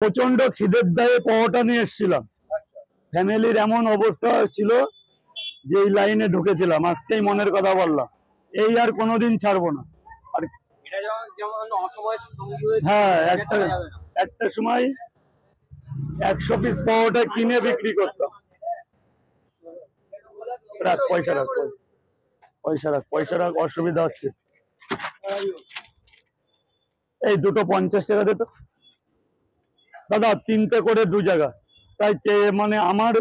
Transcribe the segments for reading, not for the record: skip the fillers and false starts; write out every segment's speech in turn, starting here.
প্রচন্ড খিদের দায়ে পরোটা নিয়ে এসেছিলাম। ফ্যামিলির এমন অবস্থা ছিল যে এই লাইনে ঢুকেছিলাম, আজকেই মনের কথা বললাম, এই আর কোনোদিন ছাড়বো না। আর হ্যাঁ, একটা সময় 100 পিস পরোটা কিনে বিক্রি করতাম। রাখ, পয়সা রাখ, পয়সা রাখ, অসুবিধা হচ্ছে। এই দুটো 50 টাকা দে তো দাদা, 3টে করে 2 জায়গা। তাই মানে আমার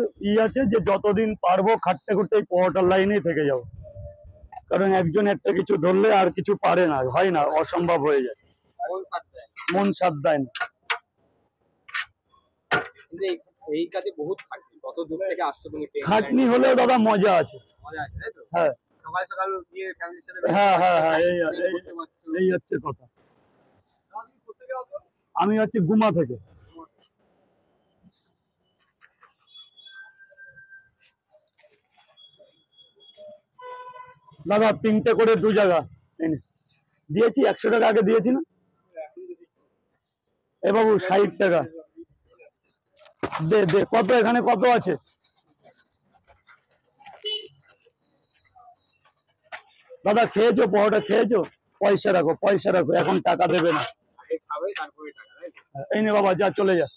আছে যে যতদিন পারবো খাটতে খুঁটতে এই পরোটার লাইনেই থেকে যাবো, কারণ একজন একটা কিছু ধরলে আর কিছু পারে না, হয় না, অসম্ভব হয়ে যায়, মন সাথ দেয় না। খাটনি হলেও দাদা মজা আছে। হ্যাঁ হ্যাঁ হ্যাঁ হ্যাঁ, এই হচ্ছে কথা। আমি হচ্ছে গুমা থেকে। দাদা 3টে করে 2 জায়গা দিয়েছি, 100 টাকা আগে দিয়েছি না? এ বাবু 60 টাকা দে দে। কত এখানে কত আছে? দাদা খেয়েছো পরোটা, খেয়েছো? পয়সা রাখো, পয়সা রাখো, এখন টাকা দেবে না। এই নে বাবা, যা, চলে যা।